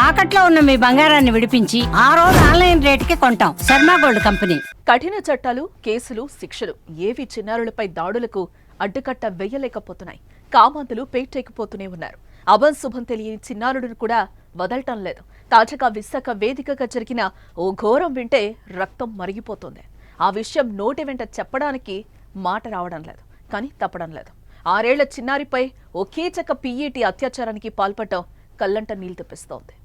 తాకట్లో ఉన్న మీ బంగారాన్ని విడిపించి ఆ రోజు ఆన్లైన్ రేటుకి కొంటాం. Sharma gold company. కఠిన చట్టాలు, కేసులు, శిక్షలు ఏవి చిన్నారులపై దాడులకు అడ్డుకట్ట వేయలేకపోతున్నాయి. కామాంధులు పేటెక్కిపోతూనే ఉన్నారు. అభం శుభం తెలియని చిన్నారులను కూడా వదలటం లేదు. తాజాగా విశాఖ వేదికగా జరిగిన ఓ ఘోరం వింటే రక్తం మరిగిపోతుంది. ఆ విషయం నోటి వెంట చెప్పడానికి మాట రావడం లేదు, కానీ తప్పడం లేదు. 6 ఏళ్ల చిన్నారిపై ఓ కీచక పీఈటీ అత్యాచారానికి పాల్పడటం కల్లంట నీళ్లు తెప్పిస్తోంది.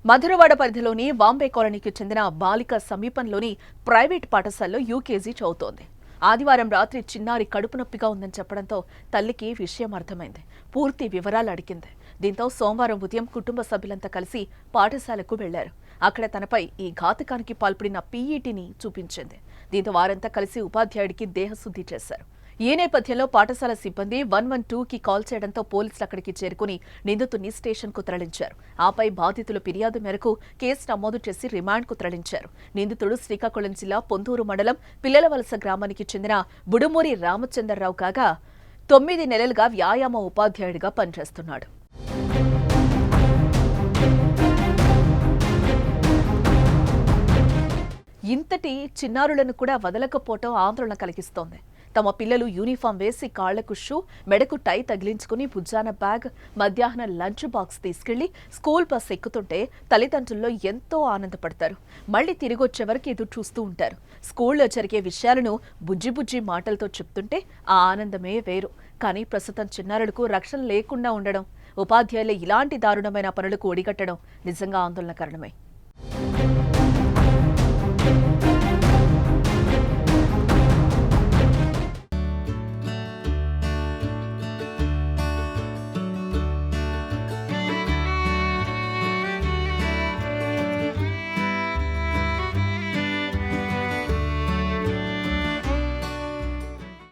మధురవాడ పరిధిలోని బాంబే కాలనీకి చెందిన బాలిక సమీపంలోని ప్రైవేట్ పాఠశాలలో యూకేజీ చదువుతోంది. ఆదివారం రాత్రి చిన్నారి కడుపు నొప్పిగా ఉందని చెప్పడంతో తల్లికి విషయం అర్థమైంది. పూర్తి వివరాలు అడిగింది. దీంతో సోమవారం ఉదయం కుటుంబ సభ్యులంతా కలిసి పాఠశాలకు వెళ్లారు. అక్కడ తనపై ఈ ఘాతకానికి పాల్పడిన పీఈటీని చూపించింది. దీంతో వారంతా కలిసి ఉపాధ్యాయుడికి దేహశుద్ధి చేశారు. ఈ నేపథ్యంలో పాఠశాల సిబ్బంది 112కి కాల్ చేయడంతో పోలీసులు అక్కడికి చేరుకుని నిందితుడిని స్టేషన్కు తరలించారు. ఆపై బాధితుల ఫిర్యాదు మేరకు కేసు నమోదు చేసి రిమాండ్కు తరలించారు. నిందితుడు శ్రీకాకుళం జిల్లా పొందూరు మండలం పిల్లలవలస గ్రామానికి చెందిన బుడుమూరి రామచంద్రరావు కాగా 9 నెలలుగా వ్యాయామ ఉపాధ్యాయుడిగా పనిచేస్తున్నాడు. ఇంతటి చిన్నారులను కూడా వదలకపోవటం ఆందోళన కలిగిస్తోంది. తమ పిల్లలు యూనిఫామ్ వేసి కాళ్లకు షూ, మెడకు టై తగిలించుకుని భుజాన బ్యాగ్, మధ్యాహ్నం లంచ్ బాక్స్ తీసుకెళ్లి స్కూల్ బస్ ఎక్కుతుంటే తల్లిదండ్రుల్లో ఎంతో ఆనందపడతారు. మళ్లీ తిరిగొచ్చే వరకు ఎదురు చూస్తూ ఉంటారు. స్కూల్లో జరిగే విషయాలను బుజ్జి మాటలతో చెప్తుంటే ఆ ఆనందమే వేరు. కానీ ప్రస్తుతం చిన్నారులకు రక్షణ లేకుండా ఉండడం, ఉపాధ్యాయులు ఇలాంటి దారుణమైన పనులకు ఒడిగట్టడం నిజంగా ఆందోళనకరమే.